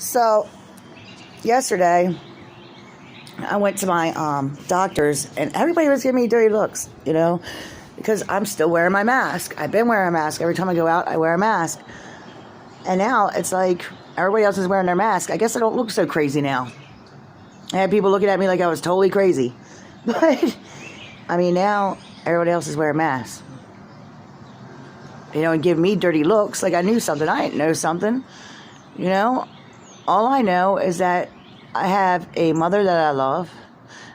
So, yesterday, I went to my doctor's, and everybody was giving me dirty looks, because I'm still wearing my mask. I've been wearing a mask. Every time I go out, I wear a mask. And now, it's like, everybody else is wearing their mask. I guess I don't look so crazy now. I had people looking at me like I was totally crazy. But, now, everybody else is wearing masks. And give me dirty looks like I knew something. I didn't know something. All I know is that I have a mother that I love.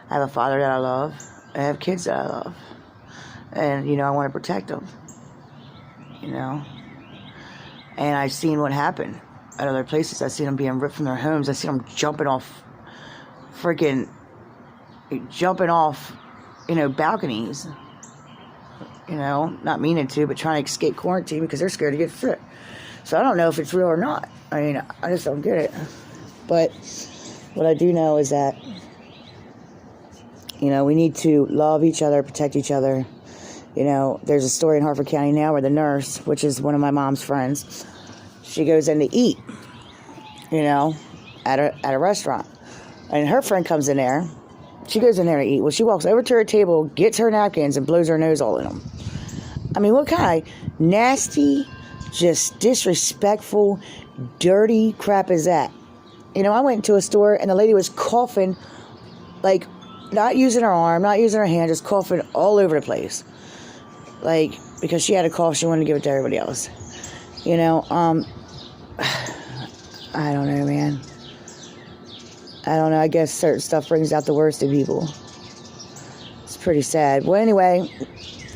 I have a father that I love. I have kids that I love. And, I want to protect them. And I've seen what happened at other places. I've seen them being ripped from their homes. I've seen them jumping off, balconies. Not meaning to, but trying to escape quarantine because they're scared to get sick. So I don't know if it's real or not. I just don't get it. But what I do know is that, we need to love each other, protect each other. There's a story in Harford County now where the nurse, which is one of my mom's friends, she goes in to eat, at a restaurant. And her friend comes in there. She goes in there to eat. Well, she walks over to her table, gets her napkins, and blows her nose all in them. What kind of nasty, just disrespectful, dirty crap is that? I went into a store, and the lady was coughing, like, not using her arm, not using her hand, just coughing all over the place. Like, because she had a cough, she wanted to give it to everybody else. I don't know, man. I don't know. I guess certain stuff brings out the worst in people. It's pretty sad. Well, anyway,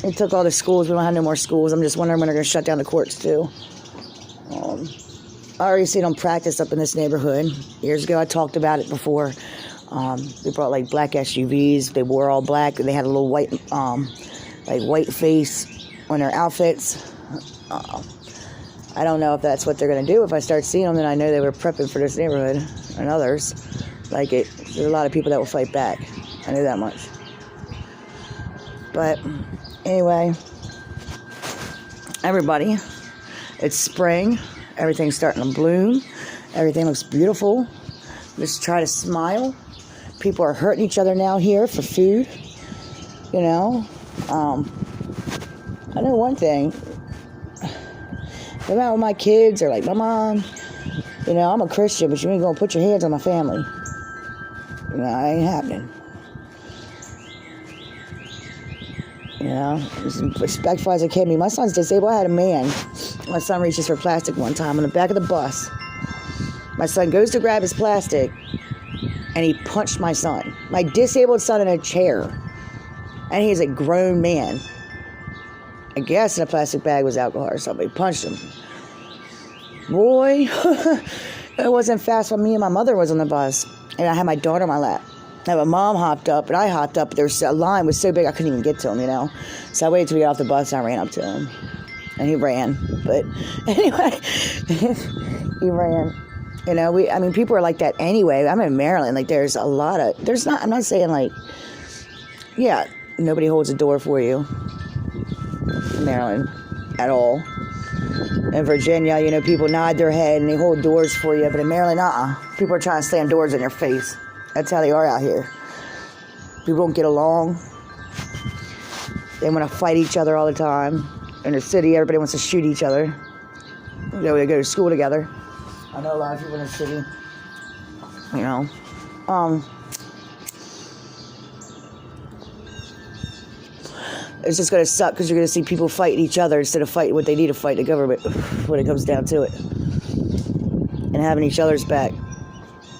it took all the schools. We don't have no more schools. I'm just wondering when they're going to shut down the courts, too. I already seen them practice up in this neighborhood. Years ago, I talked about it before. They brought, like, black SUVs. They wore all black. They had a little white, white face on their outfits. I don't know if that's what they're going to do. If I start seeing them, then I know they were prepping for this neighborhood and others. There's a lot of people that will fight back. I know that much. But anyway, everybody, it's spring. Everything's starting to bloom. Everything looks beautiful. Just try to smile. People are hurting each other now here for food. I know one thing. No matter with my kids or like my mom, I'm a Christian, but you ain't gonna put your hands on my family. It ain't happening. As respectful as I can be. My son's disabled. I had a man. My son reaches for plastic one time on the back of the bus. My son goes to grab his plastic, and he punched my son. My disabled son in a chair. And he's a grown man. I guess in a plastic bag was alcohol or something. He punched him. Boy, it wasn't fast when me and my mother was on the bus. And I had my daughter on my lap. Now, my mom hopped up, and I hopped up. But a line was so big, I couldn't even get to him, So I waited till we got off the bus, and I ran up to him. And he ran. But anyway, he ran. People are like that anyway. I'm in Maryland. There's a lot of... I'm not saying, nobody holds a door for you in Maryland at all. In Virginia, people nod their head and they hold doors for you. But in Maryland, people are trying to slam doors in your face. That's how they are out here. People don't get along. They want to fight each other all the time. In the city, everybody wants to shoot each other. They go to school together. I know a lot of people in the city. It's just going to suck because you're going to see people fighting each other instead of fighting what they need to fight, the government, when it comes down to it. And having each other's back.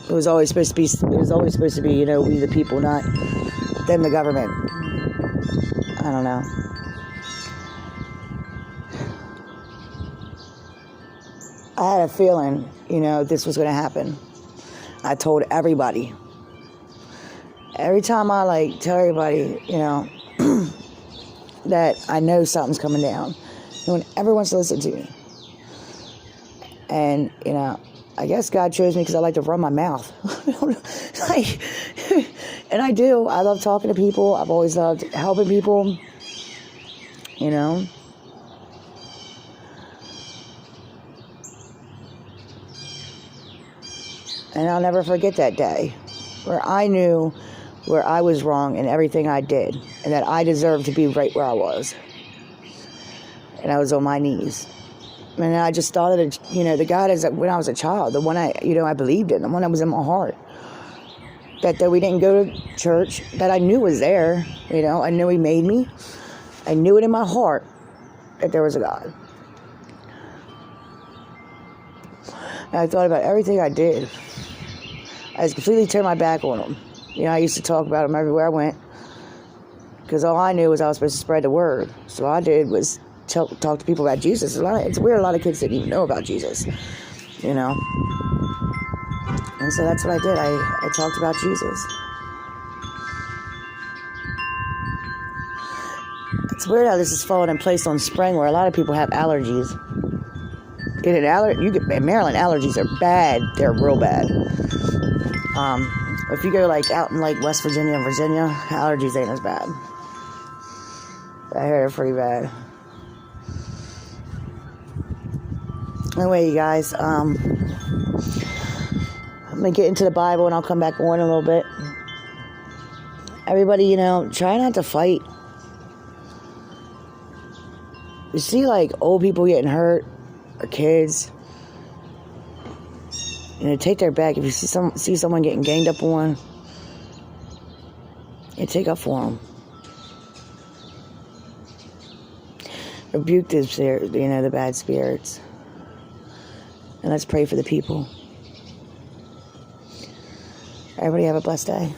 It was always supposed to be, we the people, not them, the government. I don't know. I had a feeling, this was going to happen. I told everybody. Every time I, tell everybody, that I know something's coming down. No one ever wants to listen to me. And, I guess God chose me because I like to run my mouth. And I do. I love talking to people. I've always loved helping people. And I'll never forget that day where I knew where I was wrong in everything I did, and that I deserved to be right where I was. And I was on my knees. And I just thought of the God as when I was a child, the one I believed in, the one that was in my heart. That though we didn't go to church, that I knew was there. I knew He made me. I knew it in my heart that there was a God. And I thought about everything I did. I just completely turned my back on Him. I used to talk about Him everywhere I went, because all I knew was I was supposed to spread the word. So all I did was talk to people about Jesus. It's weird, a lot of kids didn't even know about Jesus, And so that's what I did. I talked about Jesus. It's weird how this is falling in place on spring, where a lot of people have allergies. In Maryland, allergies are bad. They're real bad. If you go out in West Virginia and Virginia, allergies ain't as bad. I heard they're pretty bad. Anyway, you guys, I'm going to get into the Bible and I'll come back on a little bit. Everybody, try not to fight. You see, old people getting hurt, or kids. Take their back. If you see someone getting ganged up on, take up for them. Rebuke the bad spirits. And let's pray for the people. Everybody have a blessed day.